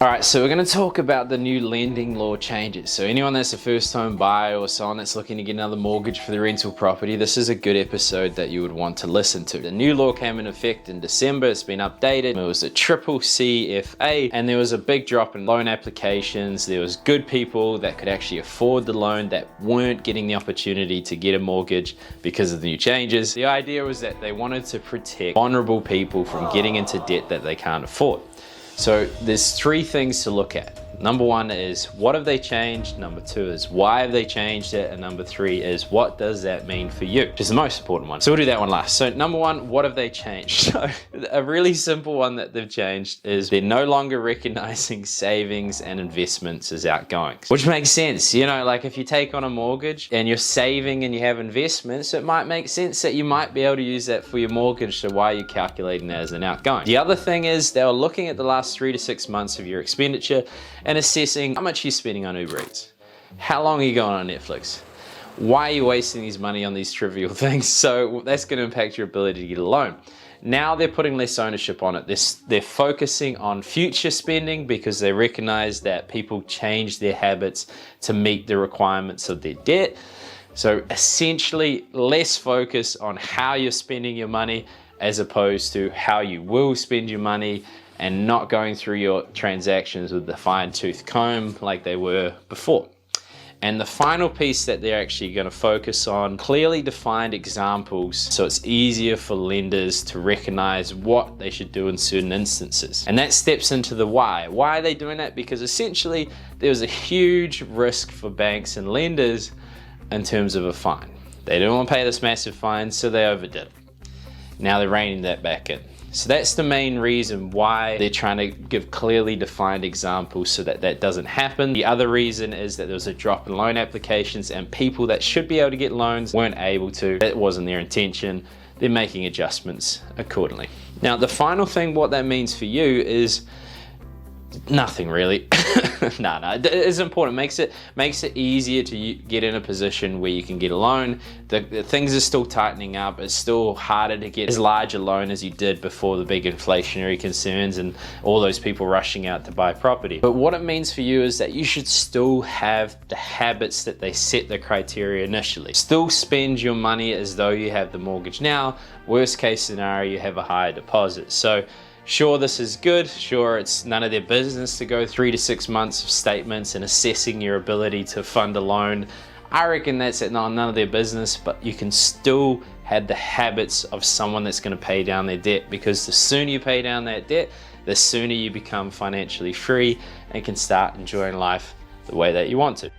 All right, so we're going to talk about the new lending law changes. So anyone that's a first home buyer or someone that's looking to get another mortgage for their rental property, this is a good episode that you would want to listen to. The new law came in effect in December. It's been updated. It was a CCCFA, and there was a big drop in loan applications. There was good people that could actually afford the loan that weren't getting the opportunity to get a mortgage because of the new changes. The idea was that they wanted to protect vulnerable people from getting into debt that they can't afford. So there's three things to look at. Number one is, what have they changed? Number two is, why have they changed it? And number three is, what does that mean for you? Which is the most important one. So we'll do that one last. So number one, what have they changed? So a really simple one that they've changed is they're no longer recognizing savings and investments as outgoings, which makes sense. You know, like if you take on a mortgage and you're saving and you have investments, it might make sense that you might be able to use that for your mortgage. So why are you calculating that as an outgoing? The other thing is they were looking at the last 3 to 6 months of your expenditure and assessing how much you're spending on Uber Eats. How long are you going on Netflix? Why are you wasting these money on these trivial things? So that's going to impact your ability to get a loan. Now they're putting less ownership on it. They're focusing on future spending because they recognize that people change their habits to meet the requirements of their debt. So essentially less focus on how you're spending your money as opposed to how you will spend your money, and not going through your transactions with the fine-tooth comb like they were before. And the final piece that they're actually going to focus on, clearly defined examples so it's easier for lenders to recognize what they should do in certain instances. And that steps into the why. Why are they doing that? Because essentially there was a huge risk for banks and lenders in terms of a fine. They didn't want to pay this massive fine, so they overdid it. Now they're reining that back in. So that's the main reason why they're trying to give clearly defined examples so that that doesn't happen. The other reason is that there was a drop in loan applications and people that should be able to get loans weren't able to. That wasn't their intention. They're making adjustments accordingly. Now, the final thing, what that means for you is nothing really. No, it's important. Makes it easier to get in a position where you can get a loan. The things are still tightening up. It's still harder to get as large a loan as you did before the big inflationary concerns and all those people rushing out to buy property. But what it means for you is that you should still have the habits that they set the criteria initially. Still spend your money as though you have the mortgage now. Worst case scenario, you have a higher deposit. So sure, this is good. Sure, it's none of their business to go 3 to 6 months of statements and assessing your ability to fund a loan. I reckon that's none of their business, but you can still have the habits of someone that's going to pay down their debt, because the sooner you pay down that debt, the sooner you become financially free and can start enjoying life the way that you want to.